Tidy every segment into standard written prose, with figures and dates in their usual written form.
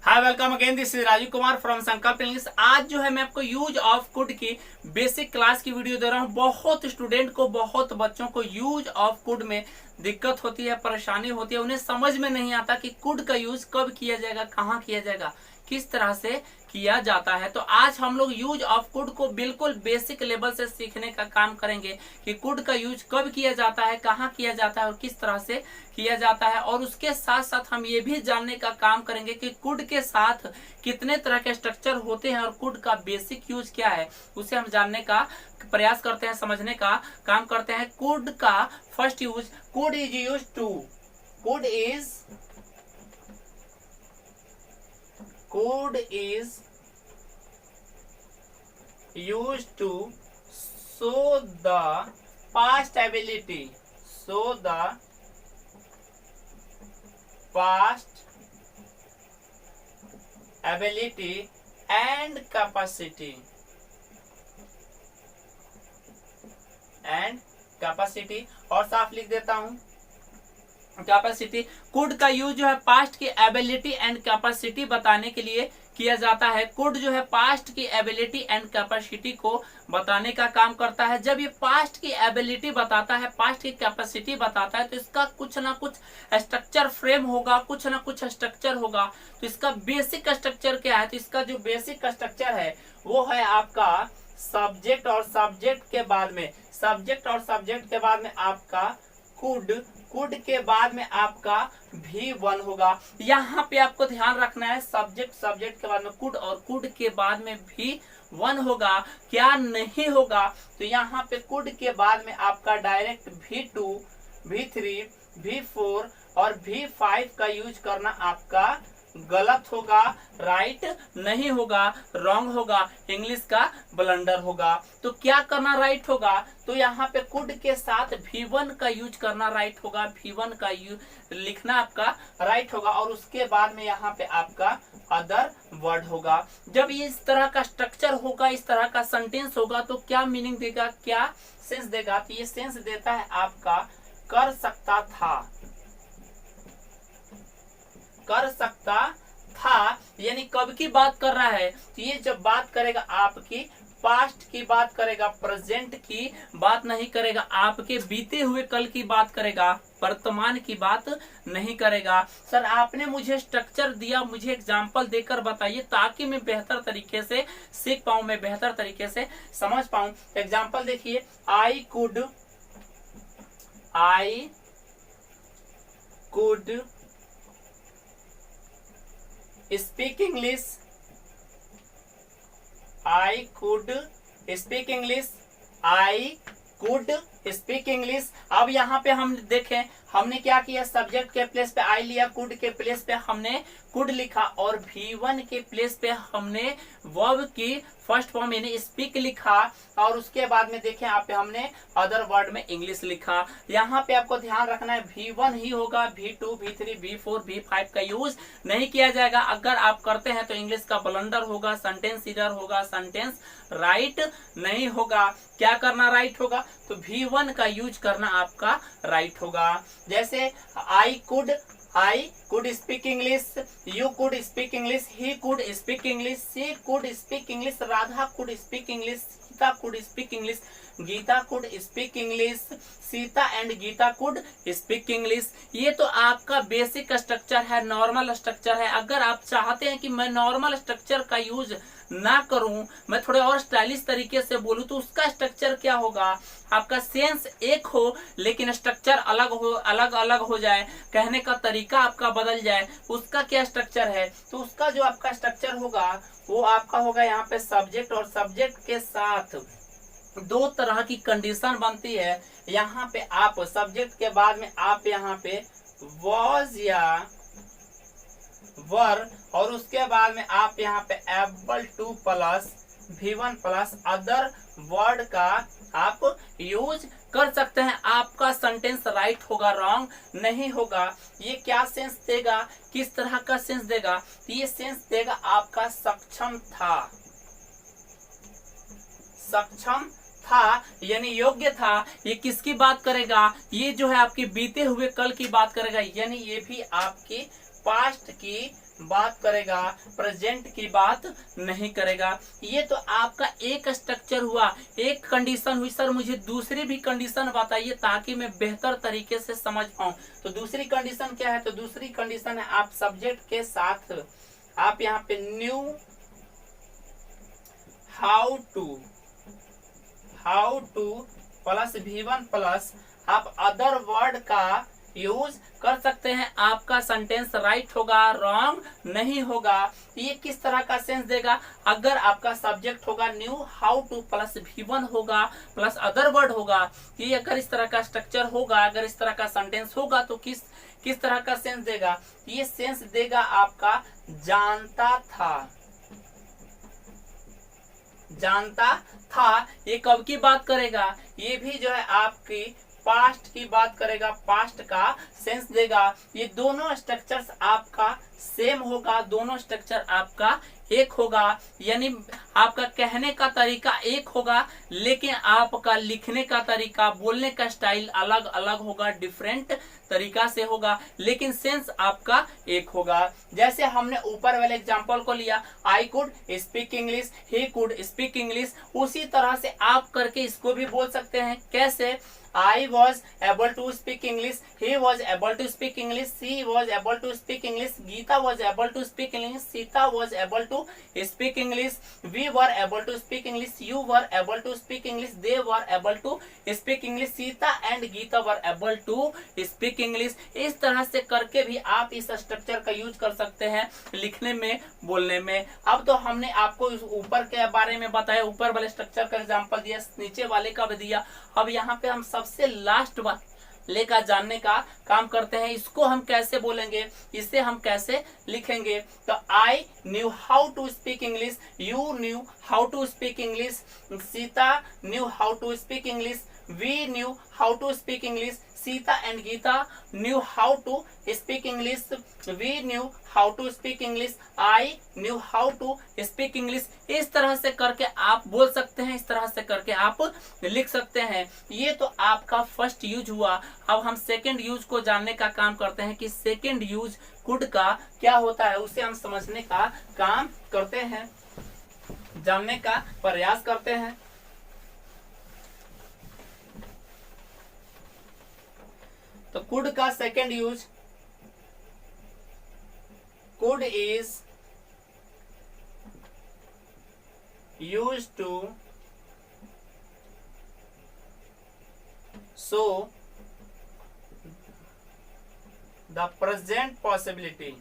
Hi welcome again, this is Rajiv Kumar from Sankalp English. आज जो है मैं आपको यूज ऑफ कुड की बेसिक क्लास की वीडियो दे रहा हूँ। बहुत स्टूडेंट को, बहुत बच्चों को यूज ऑफ कुड में दिक्कत होती है, परेशानी होती है। उन्हें समझ में नहीं आता कि कुड का यूज कब किया जाएगा, कहाँ किया जाएगा, किस तरह से किया जाता है। तो आज हम लोग यूज ऑफ कुड को बिल्कुल बेसिक लेवल से सीखने का काम करेंगे कि कुड का यूज कब किया जाता है, कहाँ किया जाता है और किस तरह से किया जाता है। और उसके साथ साथ हम ये भी जानने का काम करेंगे कि कुड के साथ कितने तरह के स्ट्रक्चर होते हैं और कुड का बेसिक यूज क्या है, उसे हम जानने का प्रयास करते हैं, समझने का काम करते हैं। कुड का first use, could is use to, could is used to show the past ability, show the past ability and capacity, और साफ लिख देता हूं कैपेसिटी। कुड का यूज जो है पास्ट की एबिलिटी एंड कैपेसिटी बताने के लिए किया जाता है। कुड जो है पास्ट की एबिलिटी एंड कैपेसिटी को बताने का काम करता है। जब ये पास्ट की एबिलिटी बताता है, पास्ट की कैपेसिटी बताता है, तो इसका कुछ ना कुछ स्ट्रक्चर फ्रेम होगा, कुछ ना कुछ स्ट्रक्चर होगा। तो इसका बेसिक स्ट्रक्चर क्या है? तो इसका जो बेसिक स्ट्रक्चर है वो है आपका सब्जेक्ट, और सब्जेक्ट के बाद में आपका कुड, कुड के बाद में आपका V1 होगा। यहाँ पे आपको ध्यान रखना है, सब्जेक्ट के बाद में कुड और कुड के बाद में V1 होगा, क्या नहीं होगा। तो यहाँ पे कुड के बाद में आपका डायरेक्ट V2, V3, V4 और V5 का यूज करना आपका गलत होगा, राइट नहीं होगा, रॉन्ग होगा, इंग्लिश का ब्लंडर होगा। तो क्या करना राइट होगा? तो यहाँ पे कुड के साथ V1 का यूज करना राइट होगा, V1 का यूज लिखना आपका राइट होगा, और उसके बाद में यहाँ पे आपका अदर वर्ड होगा। जब ये इस तरह का स्ट्रक्चर होगा, इस तरह का सेंटेंस होगा, तो क्या मीनिंग देगा, क्या सेंस देगा? तो ये सेंस देता है आपका कर सकता था, कर सकता था, यानी कब की बात कर रहा है? तो ये जब बात करेगा आपकी पास्ट की बात करेगा, प्रेजेंट की बात नहीं करेगा, आपके बीते हुए कल की बात करेगा, वर्तमान की बात नहीं करेगा। सर आपने मुझे स्ट्रक्चर दिया, मुझे एग्जांपल देकर बताइए ताकि मैं बेहतर तरीके से सीख पाऊं, मैं बेहतर तरीके से समझ पाऊं। एग्जांपल देखिए, I could speak English, I could speak English, I could speak English। अब यहाँ पे हम देखें, हमने क्या किया, सब्जेक्ट के प्लेस पे आई लिया, कुड के प्लेस पे हमने कुड लिखा, और V1 के प्लेस पे हमने वर्ब की फर्स्ट फॉर्म यानी स्पीक लिखा, और उसके बाद में देखें यहाँ पे हमने अदर वर्ड में इंग्लिश लिखा। यहाँ पे आपको ध्यान रखना है V1 ही होगा, V2, V3, V4, V5 का यूज नहीं किया जाएगा। अगर आप करते हैं तो इंग्लिश का ब्लंडर होगा, सेंटेंस एरर होगा, सेंटेंस राइट नहीं होगा। क्या करना राइट होगा? तो V1 का यूज करना आपका राइट होगा। जैसे I could speak English, you could speak English, he could speak English, she could speak English, Radha could speak English, Sita could speak English, Gita could speak English, Sita and Gita could speak English. ये तो आपका basic structure है, normal structure है। अगर आप चाहते हैं कि मैं नॉर्मल स्ट्रक्चर का यूज ना करूं, मैं थोड़े और स्टाइलिश तरीके से बोलूं, तो उसका स्ट्रक्चर क्या होगा? आपका सेंस एक हो लेकिन स्ट्रक्चर अलग हो, अलग अलग हो जाए, कहने का तरीका आपका बदल जाए, उसका क्या स्ट्रक्चर है? तो उसका जो आपका स्ट्रक्चर होगा वो आपका होगा यहाँ पे सब्जेक्ट, और सब्जेक्ट के साथ दो तरह की कंडीशन बनती है। यहाँ पे आप सब्जेक्ट के बाद में आप यहाँ पे वॉज या वर, और उसके बाद में आप यहाँ पे able two plus V1 plus other word का आप यूज कर सकते हैं। आपका सेंटेंस राइट होगा, रॉन्ग नहीं होगा। ये क्या सेंस देगा, किस तरह का सेंस देगा? ये सेंस देगा आपका सक्षम था, सक्षम था यानी योग्य था। ये किसकी बात करेगा? ये जो है आपके बीते हुए कल की बात करेगा, यानी ये भी आपकी पास्ट की बात करेगा, प्रेजेंट की बात नहीं करेगा। ये तो आपका एक स्ट्रक्चर हुआ, एक कंडीशन हुई। सर मुझे दूसरी भी कंडीशन बताइए ताकि मैं बेहतर तरीके से समझ पाऊं। तो दूसरी कंडीशन क्या है? तो दूसरी कंडीशन है आप सब्जेक्ट के साथ आप यहाँ पे new how two plus V1 plus आप अदर वर्ड का यूज कर सकते हैं। आपका सेंटेंस राइट होगा, रॉन्ग नहीं होगा। ये किस तरह का सेंस देगा? अगर आपका सब्जेक्ट होगा new how two plus V1 होगा प्लस अदर वर्ड होगा, ये अगर इस तरह का स्ट्रक्चर होगा, अगर इस तरह का सेंटेंस होगा तो किस तरह का सेंस देगा? ये सेंस देगा आपका जानता था। ये कब की बात करेगा? ये भी जो है आपकी पास्ट की बात करेगा, पास्ट का सेंस देगा। ये दोनों स्ट्रक्चर्स आपका सेम होगा, दोनों स्ट्रक्चर आपका एक होगा, यानी आपका कहने का तरीका एक होगा लेकिन आपका लिखने का तरीका, बोलने का स्टाइल अलग अलग होगा, डिफरेंट तरीका से होगा, लेकिन सेंस आपका एक होगा। जैसे हमने ऊपर वाले एग्जांपल को लिया, आई could speak English, he could speak English, उसी तरह से आप करके इसको भी बोल सकते हैं। कैसे? I was able to speak English, he was able to speak English, she was able to speak English, Geeta was able to speak English, Sita was able to speak English, we were able to speak English, you were able to speak English, they were able to speak English, Sita and Geeta were able to speak English। इस तरह से करके भी आप इस structure का use कर सकते हैं लिखने में, बोलने में। अब तो हमने आपको ऊपर के बारे में बताया, ऊपर वाले स्ट्रक्चर का एग्जांपल दिया, नीचे वाले का भी दिया। अब यहाँ पे हम सबसे लास्ट लेकर जानने का काम करते हैं, इसको हम कैसे बोलेंगे, इसे हम कैसे लिखेंगे। तो I knew how to speak English, you knew how to speak English, Sita knew how to speak English, we knew how to speak English, Sita and Gita knew how to speak English, we knew how to speak English, I knew how to speak English. इस तरह से करके आप बोल सकते हैं, इस तरह से करके आप लिख सकते हैं। ये तो आपका फर्स्ट यूज हुआ। अब हम सेकंड यूज को जानने का काम करते हैं कि सेकंड यूज कुड का क्या होता है, उसे हम समझने का काम करते हैं, जानने का प्रयास करते हैं। तो कुड का second use, could is use to show the present possibility.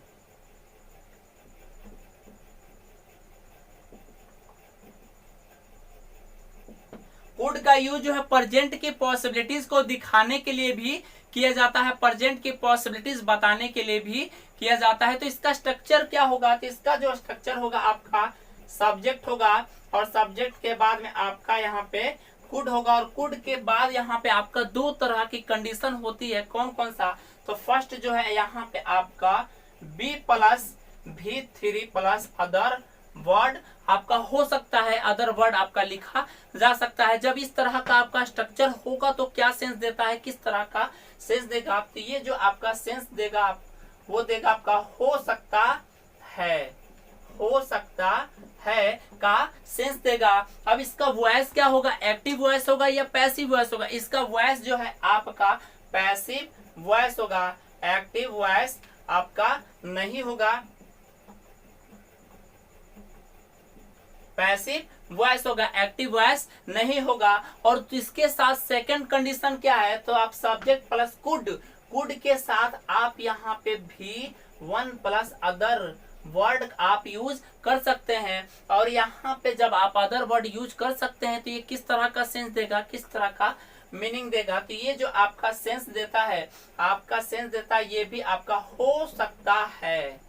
Could का यूज जो है प्रेजेंट की पॉसिबिलिटीज को दिखाने के लिए भी किया जाता है, प्रेजेंट की पॉसिबिलिटीज बताने के लिए भी किया जाता है। तो इसका स्ट्रक्चर क्या होगा? तो इसका जो स्ट्रक्चर होगा आपका सब्जेक्ट होगा और सब्जेक्ट के बाद में आपका यहाँ पे कुड होगा और कुड के बाद यहाँ पे आपका दो तरह की कंडीशन होती है। कौन कौन सा? तो फर्स्ट जो है यहाँ पे आपका B plus V3 plus other word आपका हो सकता है, अदर वर्ड आपका लिखा जा सकता है। जब इस तरह का आपका स्ट्रक्चर होगा तो क्या सेंस देता है, किस तरह का सेंस देगा? तो ये जो आपका सेंस देगा वो देगा आपका हो सकता है, हो सकता है का सेंस देगा। अब इसका वॉइस क्या होगा? एक्टिव वॉइस होगा या पैसिव वॉइस होगा? इसका वॉइस जो है आपका पैसिव वॉइस होगा, एक्टिव वॉइस आपका नहीं होगा, पैसिव वॉइस होगा, एक्टिव वॉइस नहीं होगा। और इसके साथ सेकंड कंडीशन क्या है? तो आप सब्जेक्ट प्लस कुड, कुड के साथ आप यहाँ पे V1 प्लस अदर वर्ड आप यूज कर सकते हैं। और यहाँ पे जब आप अदर वर्ड यूज कर सकते हैं तो ये किस तरह का सेंस देगा, किस तरह का मीनिंग देगा? तो ये जो आपका सेंस देता है, आपका सेंस देता है, ये भी आपका हो सकता है,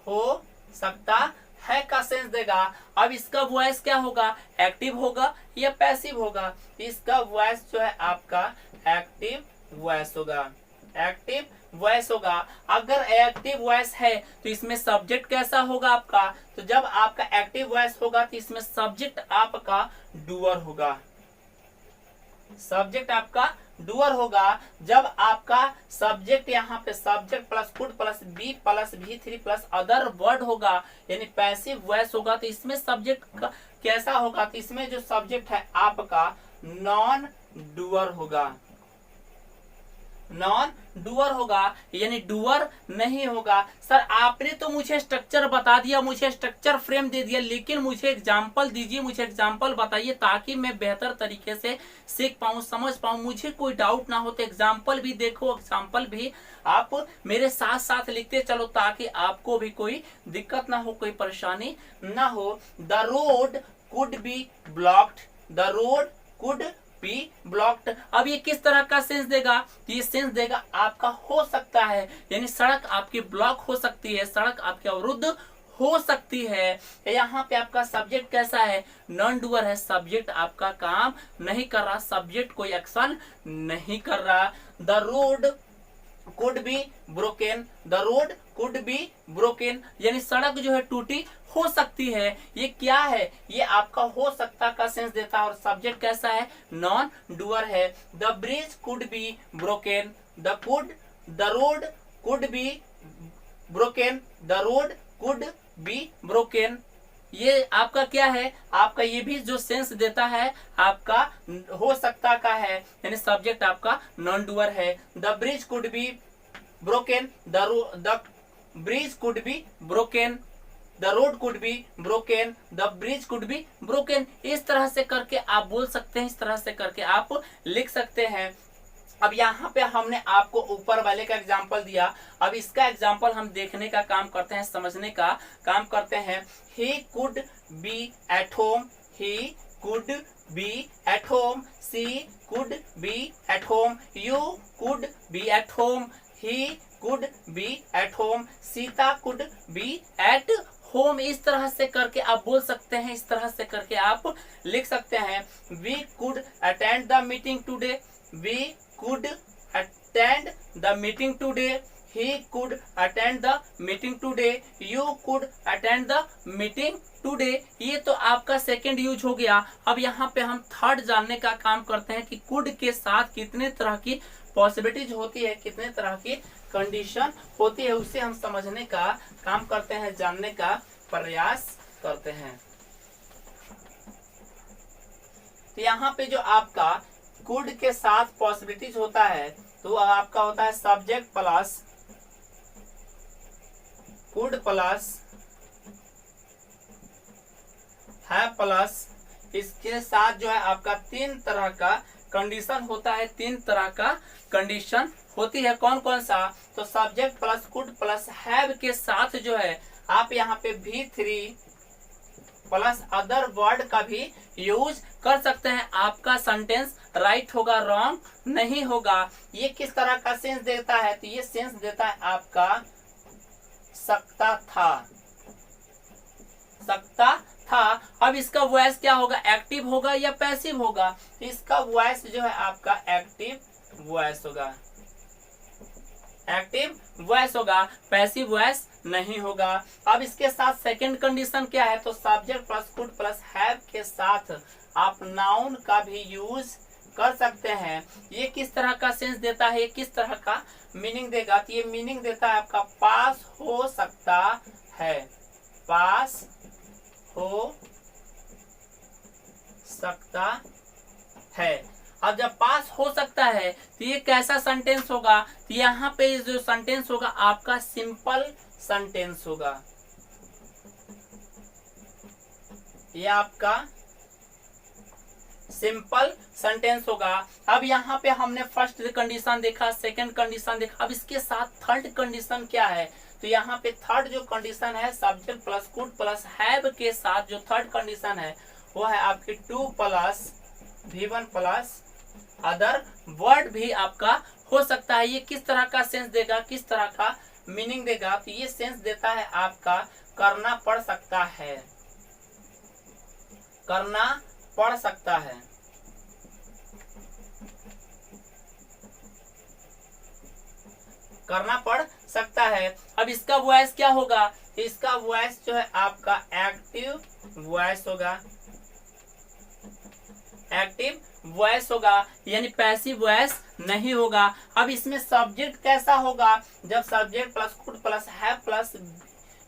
हो सकता है का सेंस देगा। अब इसका वॉइस क्या होगा? एक्टिव होगा या पैसिव होगा? इसका वॉइस जो है आपका एक्टिव वॉइस होगा, एक्टिव वॉइस होगा। अगर एक्टिव वॉइस है तो इसमें सब्जेक्ट कैसा होगा आपका? तो जब आपका एक्टिव वॉइस होगा तो इसमें सब्जेक्ट आपका डूअर होगा, सब्जेक्ट आपका डूअर होगा जब आपका सब्जेक्ट यहाँ पे subject plus could plus be plus V3 plus other word होगा, यानी पैसिव वॉइस होगा। तो इसमें सब्जेक्ट कैसा होगा? तो इसमें जो सब्जेक्ट है आपका नॉन डूअर होगा, नॉन डूअर होगा, यानी डूअर नहीं होगा। सर आपने तो मुझे स्ट्रक्चर बता दिया, मुझे स्ट्रक्चर फ्रेम दे दिया, लेकिन मुझे एग्जांपल दीजिए, मुझे एग्जांपल बताइए ताकि मैं बेहतर तरीके से सीख पाऊं, समझ पाऊं, मुझे कोई डाउट ना हो। तो एग्जांपल भी देखो, एग्जांपल भी आप मेरे साथ साथ लिखते चलो ताकि आपको भी कोई दिक्कत ना हो, कोई परेशानी ना हो। The road could be blocked, the road could be blocked. अब ये किस तरह का सेंस देगा? ये सेंस देगा आपका हो सकता है, यानी सड़क आपकी ब्लॉक हो सकती है, सड़क आपकी अवरुद्ध हो सकती है। यहाँ पे आपका सब्जेक्ट कैसा है? नॉन डूअर है, सब्जेक्ट आपका काम नहीं कर रहा, सब्जेक्ट कोई एक्शन नहीं कर रहा। The road could be broken, the road could be broken, यानी सड़क जो है टूटी हो सकती है। ये क्या है? ये आपका हो सकता का सेंस देता है और सब्जेक्ट कैसा है? नॉन डूअर है। The bridge could be broken, the road could be broken, the road could be broken. ये आपका क्या है? आपका ये भी जो सेंस देता है आपका हो सकता का है, यानी सब्जेक्ट आपका नॉन डूअर है। The bridge could be broken, the bridge could be broken, the road could be broken, the bridge could be broken. इस तरह से करके आप बोल सकते हैं, इस तरह से करके आप लिख सकते हैं। अब यहाँ पे हमने आपको ऊपर वाले का एग्जाम्पल दिया, अब इसका एग्जाम्पल हम देखने का काम करते हैं, समझने का काम करते हैं। He could be at home, he could be at home, she could be at home, you could be at home, he could be at home, Sita could be at home. इस तरह से करके आप बोल सकते हैं, इस तरह से करके आप लिख सकते हैं। We could attend the meeting today, we could attend the meeting today, he could attend the meeting today, you could attend the meeting today। ये तो आपका सेकेंड यूज हो गया। अब यहाँ पे हम थर्ड जानने का काम करते हैं कि कुड के साथ कितने तरह की पॉसिबिलिटीज होती है, कितने तरह की कंडीशन होती है, उसे हम समझने का काम करते हैं, जानने का प्रयास करते हैं। तो यहाँ पे जो आपका कुड के साथ पॉसिबिलिटीज होता है तो आपका होता है सब्जेक्ट प्लस कुड प्लस है प्लस इसके साथ जो है आपका तीन तरह का कंडीशन होता है, तीन तरह का कंडीशन होती है। कौन कौन सा? तो subject plus could plus have के साथ जो है आप यहाँ पे V3 प्लस अदर वर्ड का भी यूज कर सकते हैं। आपका सेंटेंस राइट होगा, रॉन्ग नहीं होगा। ये किस तरह का सेंस देता है? तो ये सेंस देता है आपका सकता था, सकता था। अब इसका वॉइस क्या होगा? एक्टिव होगा या पैसिव होगा? तो इसका वॉइस जो है आपका एक्टिव वॉइस होगा, एक्टिव वॉइस होगा, पैसिव वॉइस नहीं होगा। अब इसके साथ सेकंड कंडीशन क्या है? तो subject plus could plus have के साथ आप नाउन का भी यूज कर सकते हैं। ये किस तरह का सेंस देता है, ये किस तरह का मीनिंग देगा? तो ये मीनिंग देता है आपका पास हो सकता है, पास हो सकता है। अब जब पास हो सकता है तो ये कैसा सेंटेंस होगा? तो यहाँ पे जो सेंटेंस होगा आपका सिंपल सेंटेंस होगा, ये आपका सिंपल सेंटेंस होगा। अब यहाँ पे हमने फर्स्ट कंडीशन देखा, सेकंड कंडीशन देखा, अब इसके साथ थर्ड कंडीशन क्या है? तो यहाँ पे थर्ड जो कंडीशन है subject plus could plus have के साथ जो थर्ड कंडीशन है वो है आपकी two plus V1 plus other word भी आपका हो सकता है। ये किस तरह का सेंस देगा, किस तरह का मीनिंग देगा? तो ये सेंस देता है आपका करना पड़ सकता है, करना पड़ सकता है। करना पड़ सकता है। अब इसका वॉइस क्या होगा? इसका वॉइस जो है आपका एक्टिव वॉइस होगा, एक्टिव वॉइस होगा, यानी पैसिव वॉइस नहीं होगा। अब इसमें सब्जेक्ट कैसा होगा, जब subject plus could plus have plus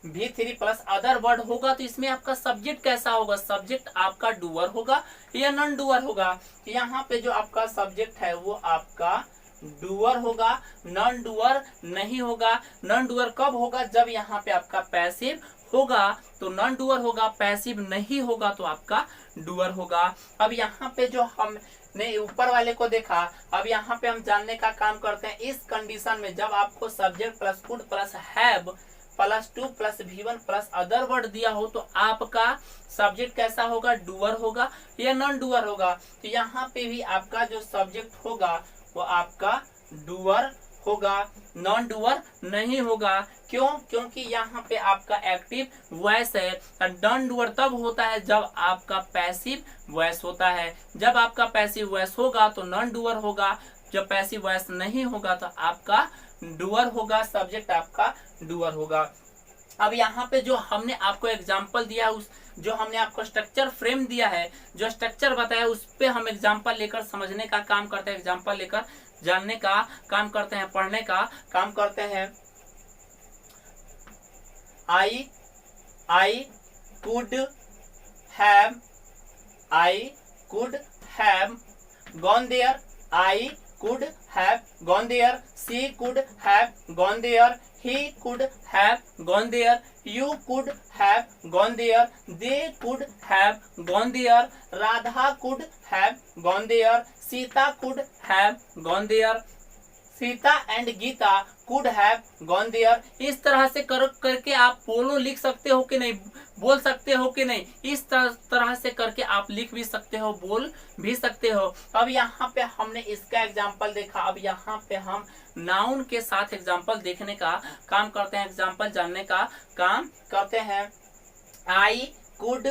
V3 plus other word होगा तो इसमें आपका सब्जेक्ट कैसा होगा, सब्जेक्ट आपका डूअर होगा या नॉन डूअर होगा। यहाँ पे जो आपका सब्जेक्ट है वो आपका डूअर होगा, नॉन डूअर नहीं होगा। नॉन डूअर कब होगा, जब यहाँ पे आपका पैसिव होगा तो नॉन डूअर होगा, पैसिव नहीं होगा तो आपका डूअर होगा। अब यहाँ पे जो हमने ऊपर वाले को देखा, अब यहाँ पे हम जानने का काम करते हैं इस कंडीशन में जब आपको subject plus could plus have plus 2 plus V1 plus other word दिया हो तो आपका सब्जेक्ट कैसा होगा, डूअर होगा या नॉन डूअर होगा। तो यहाँ पे भी आपका जो सब्जेक्ट होगा वो आपका डूअर होगा, नॉन डूअर नहीं होगा। क्यों, क्योंकि यहाँ पे आपका एक्टिव वॉइस है। नॉन डूअर तब होता है जब आपका पैसिव वॉइस होता है। जब आपका पैसिव वॉइस होगा तो नॉन डूअर होगा, जब पैसिव वॉइस नहीं होगा तो आपका डूअर होगा, सब्जेक्ट आपका डूअर होगा। अब यहाँ पे जो हमने आपको एग्जाम्पल दिया, उस जो हमने आपको स्ट्रक्चर फ्रेम दिया है, जो स्ट्रक्चर बताया उस पे हम एग्जाम्पल लेकर समझने का काम करते हैं, एग्जाम्पल लेकर जानने का काम करते हैं, पढ़ने का काम करते हैं। I could have gone there, I could have gone there, she could have gone there, he could have gone there, you could have gone there, they could have gone there, Radha could have gone there, Sita could have gone there, Sita and Gita could have gone there. इस तरह से करके आप पोलो लिख सकते हो कि नहीं, बोल सकते हो कि नहीं, इस तरह से करके आप लिख भी सकते हो, बोल भी सकते हो। अब यहाँ पे हमने इसका एग्जाम्पल देखा, अब यहाँ पे हम नाउन के साथ एग्जाम्पल देखने का काम करते हैं, एग्जाम्पल जानने का काम करते हैं। I could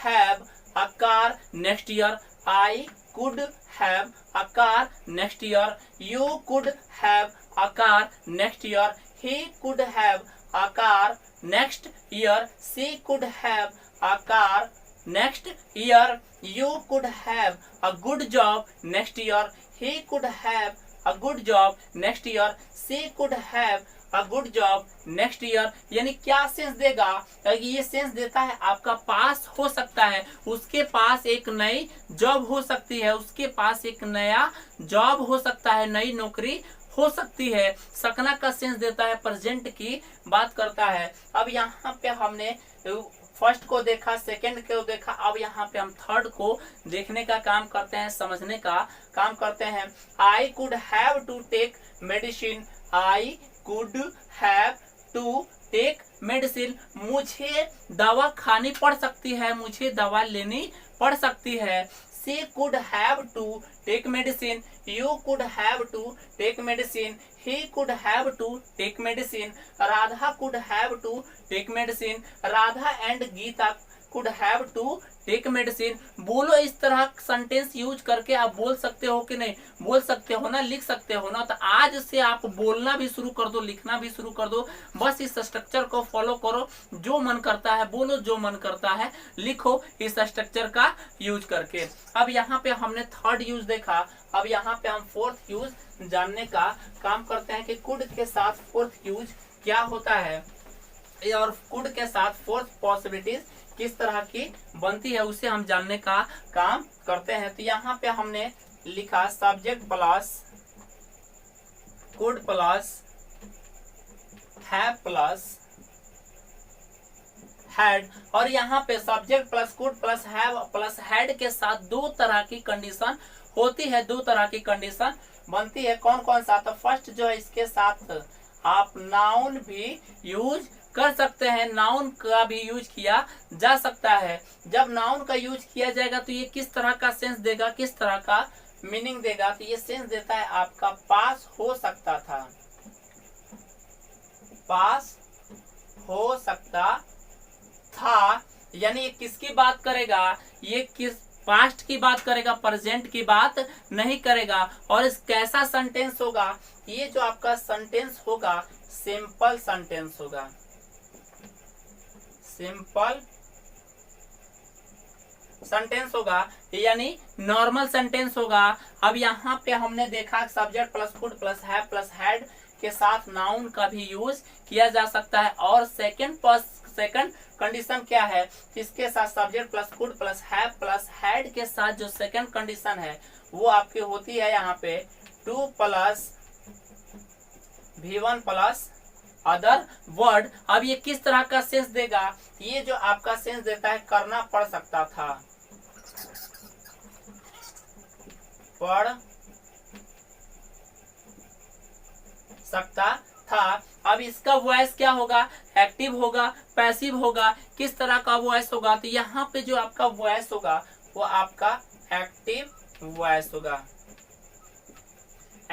have a car next year, I could have a car next year, you could have a car next year, he could have a car next year, she could have a car next year, you could have a good job next year, he could have a good job next year, she could have a good job next year। यानी क्या sense देगा, ये sense देता है आपका पास हो सकता है, उसके पास एक नई जॉब हो सकती है, उसके पास एक नया जॉब हो सकता है, नई नौकरी हो सकती है। सकना का सेंस देता है, प्रेजेंट की बात करता है। अब यहाँ पे हमने फर्स्ट को देखा, सेकंड को देखा, अब यहाँ पे हम थर्ड को देखने का काम करते हैं, समझने का काम करते हैं। I could have to take medicine, I could have to take medicine, मुझे दवा खानी पड़ सकती है, मुझे दवा लेनी पड़ सकती है। She could have to take medicine, you could have to take medicine, he could have to take medicine, Radha could have to take medicine, Radha and Geeta could have to take medicine। बोलो, इस तरह sentence use करके आप बोल सकते हो कि नहीं, बोल सकते हो ना, लिख सकते हो ना। तो आज से आप बोलना भी शुरू कर दो, लिखना भी शुरू कर दो, बस इस स्ट्रक्चर को फॉलो करो, जो मन करता है बोलो, जो मन करता है लिखो, इस स्ट्रक्चर का यूज करके। अब यहाँ पे हमने थर्ड यूज देखा, अब यहाँ पे हम फोर्थ यूज जानने का काम करते हैं कि कुड के साथ फोर्थ यूज क्या होता है और कुड के साथ फोर्थ पॉसिबिलिटीज किस तरह की बनती है, उसे हम जानने का काम करते हैं। तो यहाँ पे हमने लिखा subject plus could plus have plus had, और यहाँ पे subject plus could plus have plus had के साथ दो तरह की कंडीशन होती है, दो तरह की कंडीशन बनती है। कौन कौन सा, तो फर्स्ट जो है इसके साथ आप नाउन भी यूज कर सकते हैं, नाउन का भी यूज किया जा सकता है। जब नाउन का यूज किया जाएगा तो ये किस तरह का सेंस देगा, किस तरह का मीनिंग देगा, तो ये सेंस देता है आपका पास हो सकता था, पास हो सकता था, यानी ये किसकी बात करेगा, ये किस पास्ट की बात करेगा, प्रेजेंट की बात नहीं करेगा। और इस कैसा सेंटेंस होगा, ये जो आपका सेंटेंस होगा सिंपल सेंटेंस होगा, सिंपल सेंटेंस होगा, यानी नॉर्मल सेंटेंस होगा। अब यहाँ पे हमने देखा subject plus could plus have plus had के साथ नाउन का भी यूज किया जा सकता है। और सेकंड कंडीशन क्या है, इसके साथ subject plus could plus have plus had के साथ जो सेकंड कंडीशन है वो आपकी होती है यहाँ पे 2 plus V1 plus other word. अब ये किस तरह का सेंस देगा, ये जो आपका सेंस देता है करना पड़ सकता था, पढ़ सकता था। अब इसका वॉइस क्या होगा, एक्टिव होगा, पैसिव होगा, किस तरह का वॉइस होगा, तो यहाँ पे जो आपका वॉइस होगा वो आपका एक्टिव वॉइस होगा।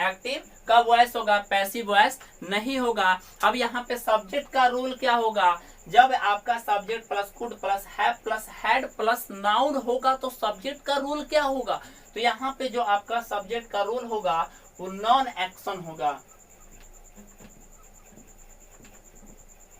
एक्टिव का वॉइस होगा, पैसिव वॉइस नहीं होगा। अब यहाँ पे सब्जेक्ट का रोल क्या होगा, जब आपका subject plus could plus have plus had plus noun होगा तो सब्जेक्ट का रोल क्या होगा, तो यहाँ पे जो आपका सब्जेक्ट का रोल होगा वो नॉन एक्शन होगा।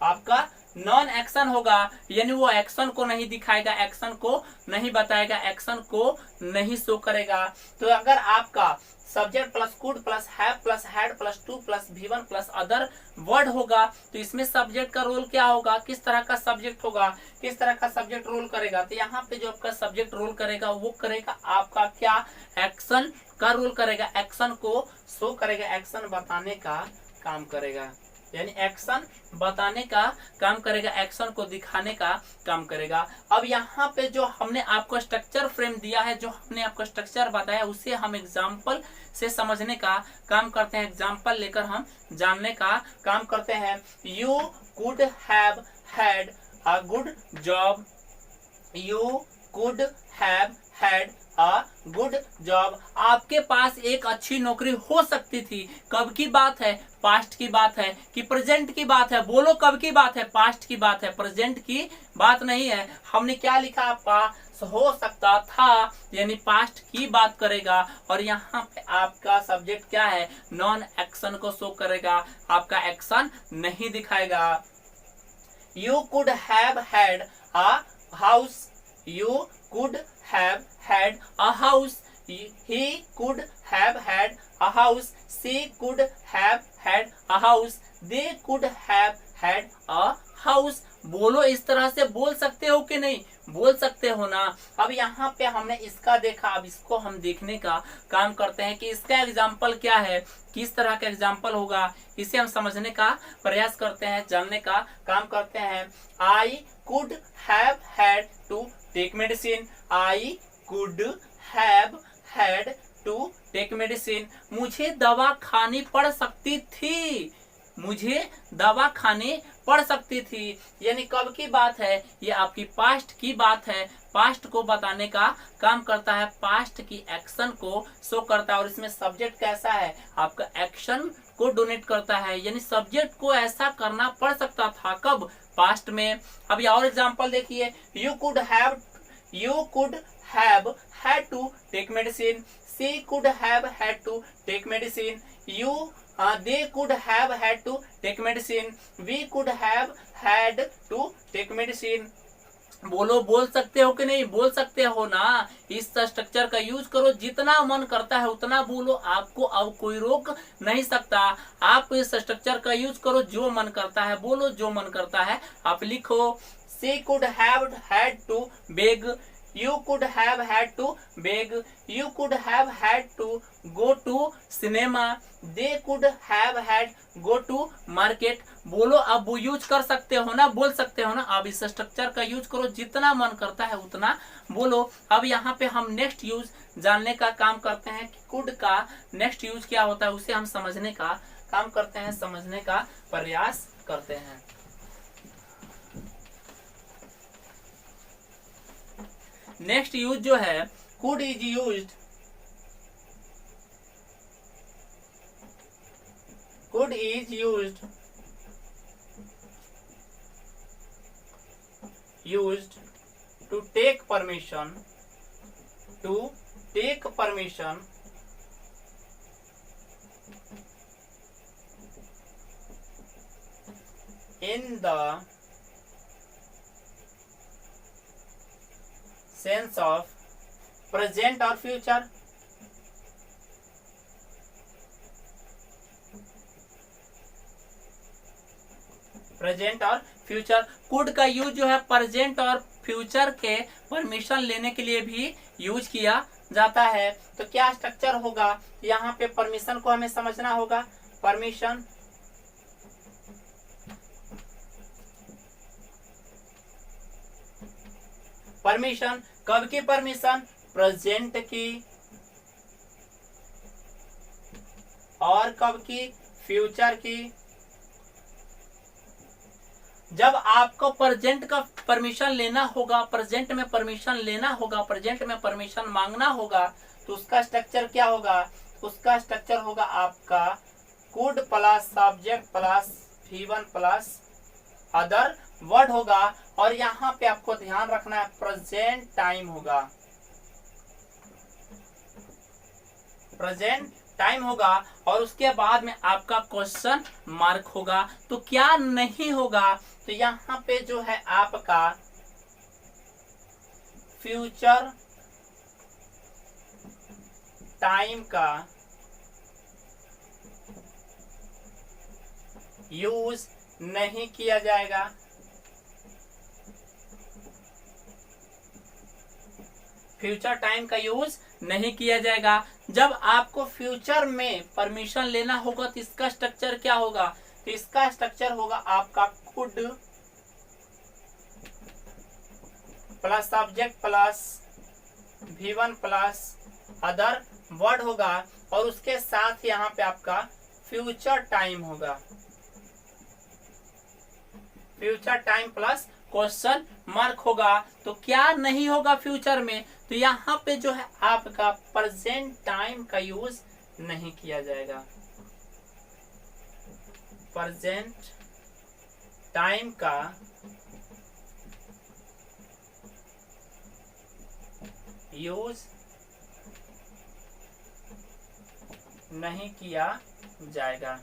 आपका नॉन एक्शन होगा, यानी वो एक्शन को नहीं दिखाएगा, एक्शन को नहीं बताएगा, एक्शन को नहीं शो करेगा। तो अगर आपका subject plus could plus have plus had plus 2 plus V1 plus other word होगा तो इसमें सब्जेक्ट का रोल क्या होगा, किस तरह का सब्जेक्ट होगा, किस तरह का सब्जेक्ट रोल करेगा, तो यहाँ पे जो आपका सब्जेक्ट रोल करेगा वो करेगा आपका क्या, एक्शन का रोल करेगा, एक्शन को शो करेगा, एक्शन बताने का काम करेगा, यानी एक्शन बताने का काम करेगा, एक्शन को दिखाने का काम करेगा। अब यहाँ पे जो हमने आपको स्ट्रक्चर फ्रेम दिया है, जो हमने आपको स्ट्रक्चर बताया उसे हम एग्जाम्पल से समझने का काम करते हैं, एग्जाम्पल लेकर हम जानने का काम करते हैं। You could have had a good job, you could have had a good job. आपके पास एक अच्छी नौकरी हो सकती थी। कब की बात है, पास्ट की बात है कि प्रेजेंट की बात है, बोलो कब की बात है, पास्ट की बात है, प्रेजेंट की बात नहीं है। हमने क्या लिखा, पास हो सकता था, यानी पास्ट की बात करेगा। और यहाँ पे आपका सब्जेक्ट क्या है, नॉन एक्शन को शो करेगा, आपका एक्शन नहीं दिखाएगा। You could have had a house, you could have had a house, he could have had a house, she could have had a house, they could have had a house। बोलो इस तरह से बोल सकते हो कि नहीं, बोल सकते हो ना। अब यहाँ पे हमने इसका देखा, अब इसको हम देखने का काम करते हैं कि इसका एग्जाम्पल क्या है, किस तरह का एग्जाम्पल होगा, इसे हम समझने का प्रयास करते हैं, जानने का काम करते हैं। I could have had to take medicine, I could have had to take medicine. मुझे दवा खानी पड़ सकती थी, मुझे दवा खाने पड़ सकती थी, यानी कब की बात है, ये आपकी पास्ट की बात है, पास्ट को बताने का काम करता है, पास्ट की एक्शन को शो करता है। और इसमें सब्जेक्ट कैसा है, आपका एक्शन को डोनेट करता है, यानी सब्जेक्ट को ऐसा करना पड़ सकता था, कब, पास्ट में। अब और एग्जांपल देखिए, you could have had to take medicine, she could have had to take medicine, they could have had to take medicine, we could have had to take medicine। बोलो बोल सकते हो कि नहीं, बोल सकते हो ना। इस स्ट्रक्चर का यूज करो, जितना मन करता है उतना बोलो, आपको अब कोई रोक नहीं सकता। आप इस स्ट्रक्चर का यूज करो, जो मन करता है बोलो, जो मन करता है आप लिखो। she could have had to beg, you could have had to beg, you could have had to go to cinema, they could have had go to market। बोलो अब वो यूज कर सकते हो ना, बोल सकते हो ना। अब इस स्ट्रक्चर का यूज करो, जितना मन करता है उतना बोलो। अब यहाँ पे हम नेक्स्ट यूज जानने का काम करते हैं कि कुड का नेक्स्ट यूज क्या होता है, उसे हम समझने का काम करते हैं, समझने का प्रयास करते हैं। नेक्स्ट यूज जो है, could is used, could is used to take permission, to take permission in the sense of present और फ्यूचर। प्रेजेंट और फ्यूचर कुड का यूज जो है प्रेजेंट और फ्यूचर के परमिशन लेने के लिए भी यूज किया जाता है। तो क्या स्ट्रक्चर होगा, यहाँ पे परमिशन को हमें समझना होगा। परमिशन, परमिशन कब की परमिशन, प्रेजेंट की, और कब की, फ्यूचर की। जब आपको प्रेजेंट का परमिशन लेना होगा, प्रेजेंट में परमिशन लेना होगा, प्रेजेंट में परमिशन मांगना होगा, तो उसका स्ट्रक्चर क्या होगा, उसका स्ट्रक्चर होगा आपका could plus subject plus V1 plus other word होगा। और यहाँ पे आपको ध्यान रखना है प्रेजेंट टाइम होगा, प्रेजेंट टाइम होगा, और उसके बाद में आपका क्वेश्चन मार्क होगा। तो क्या नहीं होगा, तो यहाँ पे जो है आपका फ्यूचर टाइम का यूज नहीं किया जाएगा। फ्यूचर टाइम का यूज नहीं किया जाएगा। जब आपको फ्यूचर में परमिशन लेना होगा तो इसका स्ट्रक्चर क्या होगा, तो इसका स्ट्रक्चर होगा आपका could plus subject plus V1 plus other word होगा, और उसके साथ यहाँ पे आपका फ्यूचर टाइम होगा, future time plus question mark होगा। तो क्या नहीं होगा फ्यूचर में, तो यहाँ पे जो है आपका प्रेजेंट टाइम का यूज नहीं किया जाएगा। प्रेजेंट टाइम का यूज नहीं किया जाएगा।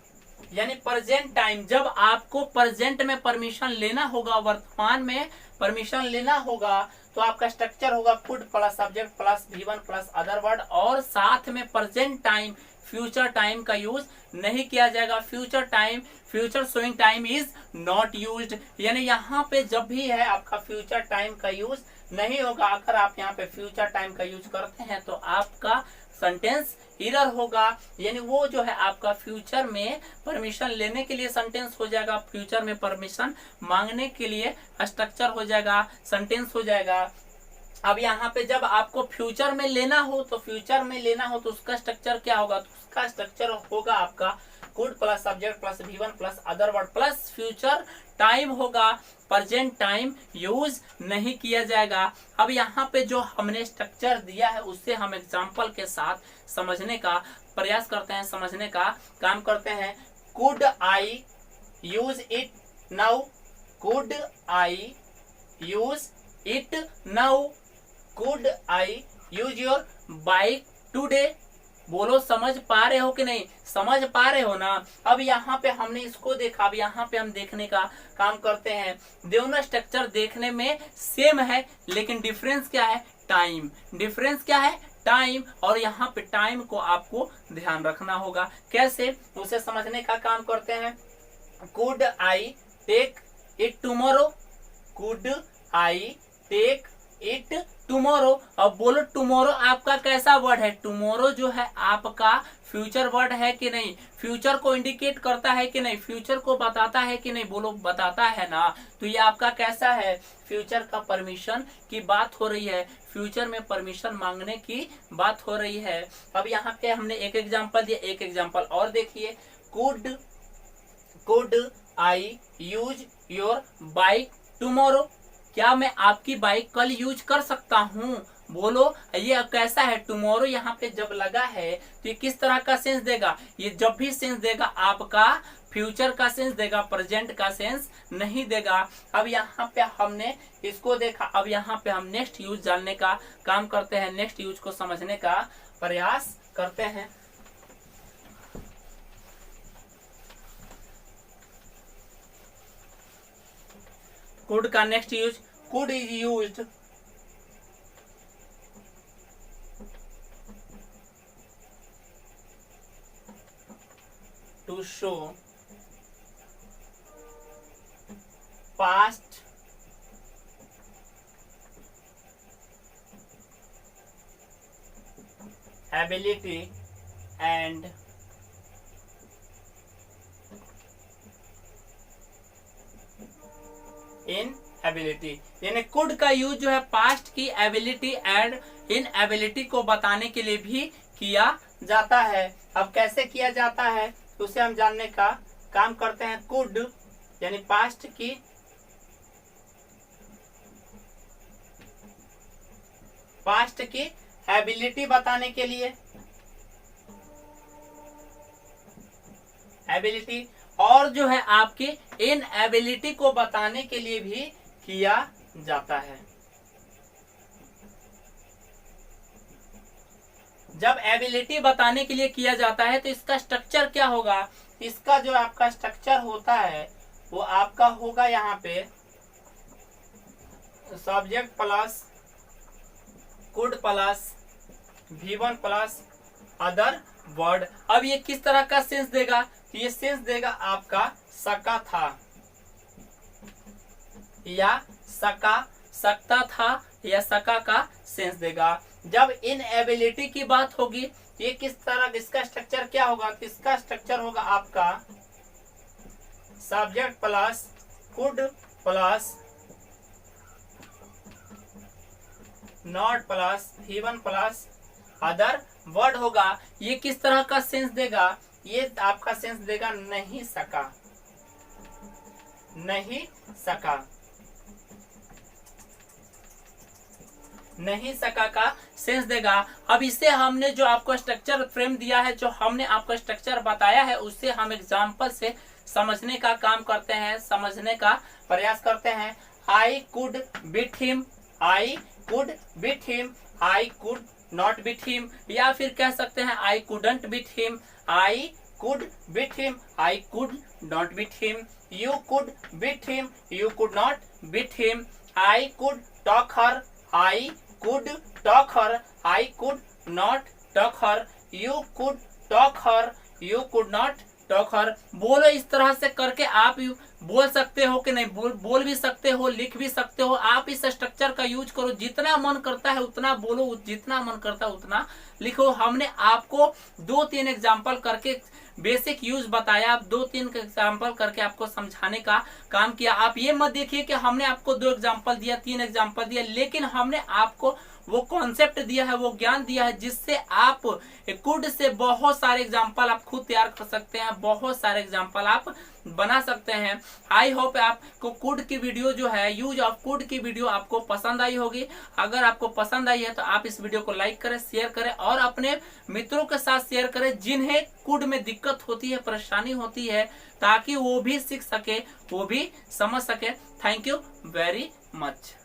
यानी प्रेजेंट टाइम, जब आपको प्रेजेंट में परमिशन लेना होगा, वर्तमान में परमिशन लेना होगा, तो आपका स्ट्रक्चर होगा could plus subject plus V1 plus other word, और साथ में प्रेजेंट टाइम फ्यूचर टाइम का यूज नहीं किया जाएगा। Future time, future showing time is not used, यानी यहाँ पे जब भी है आपका फ्यूचर टाइम का यूज नहीं होगा। अगर आप यहाँ पे फ्यूचर टाइम का यूज करते हैं तो आपका सेंटेंस एरर होगा, यानी वो जो है आपका फ्यूचर में परमिशन लेने के लिए सेंटेंस हो जाएगा, फ्यूचर में परमिशन मांगने के लिए स्ट्रक्चर हो जाएगा, सेंटेंस हो जाएगा। अब यहाँ पे जब आपको फ्यूचर में लेना हो, तो फ्यूचर में लेना हो तो उसका स्ट्रक्चर क्या होगा, तो उसका स्ट्रक्चर होगा आपका could plus subject plus V1 plus other word plus future time होगा, प्रेजेंट टाइम यूज नहीं किया जाएगा। अब यहाँ पे जो हमने स्ट्रक्चर दिया है उससे हम एग्जांपल के साथ समझने का प्रयास करते हैं, समझने का काम करते हैं। Could I use it now, could I use it now, could I use your bike today. बोलो समझ पा रहे हो कि नहीं, समझ पा रहे हो ना। अब यहाँ पे हमने इसको देखा, अब यहाँ पे हम देखने का काम करते हैं। दोनों स्ट्रक्चर देखने में सेम है, लेकिन डिफरेंस क्या है, टाइम। डिफरेंस क्या है, टाइम। और यहाँ पे टाइम को आपको ध्यान रखना होगा। कैसे, उसे समझने का काम करते हैं। Could I take it tomorrow, could I take it tomorrow. अब बोलो टुमारो आपका कैसा वर्ड है, टुमारो जो है आपका फ्यूचर वर्ड है कि नहीं, फ्यूचर को इंडिकेट करता है कि नहीं, फ्यूचर को बताता है कि नहीं, बोलो बताता है ना। तो ये आपका कैसा है, फ्यूचर का परमिशन की बात हो रही है, फ्यूचर में परमिशन मांगने की बात हो रही है। अब यहाँ पे हमने एक एग्जांपल दिया, एक एग्जांपल और देखिए। Could I use your bike tomorrow, क्या मैं आपकी बाइक कल यूज कर सकता हूँ। बोलो ये कैसा है, टुमारो यहाँ पे जब लगा है तो ये किस तरह का सेंस देगा, ये जब भी सेंस देगा आपका फ्यूचर का सेंस देगा, प्रेजेंट का सेंस नहीं देगा। अब यहाँ पे हमने इसको देखा, अब यहाँ पे हम नेक्स्ट यूज जानने का काम करते हैं, नेक्स्ट यूज को समझने का प्रयास करते हैं। कुड का next use, could is used to show past ability and inability, यानी कुड का यूज जो है पास्ट की एबिलिटी एंड इनएबिलिटी को बताने के लिए भी किया जाता है। अब कैसे किया जाता है उसे हम जानने का काम करते हैं। कुड यानी पास्ट की एबिलिटी बताने के लिए एबिलिटी, और जो है आपकी इनएबिलिटी को बताने के लिए भी किया जाता है। जब एबिलिटी बताने के लिए किया जाता है तो इसका स्ट्रक्चर क्या होगा? इसका जो आपका स्ट्रक्चर होता है वो आपका होगा यहाँ पे subject plus could plus V1 plus other word. अब ये किस तरह का सेंस देगा? ये सेंस देगा आपका सका था या सका सकता था या सका का सेंस देगा। जब इनएबिलिटी की बात होगी ये किस तरह, इसका स्ट्रक्चर क्या होगा? इसका स्ट्रक्चर होगा आपका subject plus could plus not plus V1 plus other word होगा। ये किस तरह का सेंस देगा? ये आपका सेंस देगा नहीं सका, नहीं सका, नहीं सका का सेंस देगा। अब इसे हमने जो आपको स्ट्रक्चर फ्रेम दिया है, जो हमने आपको स्ट्रक्चर बताया है, उससे हम एग्जांपल से समझने का काम करते हैं, समझने का प्रयास करते हैं। I could beat him, I could beat him, I could not beat him, या फिर कह सकते हैं I couldn't beat him, I could beat him, I could not beat him, you could beat him, you could not beat him, I could talk her, I could talk her, I could not talk her, you could talk her, you could not talk her. बोलो इस तरह से करके आप बोल सकते हो कि नहीं, बोल भी सकते हो, लिख भी सकते हो। आप इस स्ट्रक्चर का यूज करो, जितना मन करता है उतना बोलो, जितना मन करता है उतना लिखो। हमने आपको 2-3 एग्जाम्पल करके बेसिक यूज बताया, आप 2-3 एग्जाम्पल करके आपको समझाने का काम किया। आप ये मत देखिए कि हमने आपको 2 एग्जाम्पल दिया, 3 एग्जाम्पल दिया, लेकिन हमने आपको वो कॉन्सेप्ट दिया है, वो ज्ञान दिया है, जिससे आप कुड से बहुत सारे एग्जाम्पल आप खुद तैयार कर सकते हैं, बहुत सारे एग्जाम्पल आप बना सकते हैं। आई होप आपको कुड की वीडियो जो है, यूज ऑफ कुड की वीडियो आपको पसंद आई होगी। अगर आपको पसंद आई है तो आप इस वीडियो को लाइक करें, शेयर करें और अपने मित्रों के साथ शेयर करें जिन्हें कुड में दिक्कत होती है, परेशानी होती है, ताकि वो भी सीख सके, वो भी समझ सके। Thank you very much.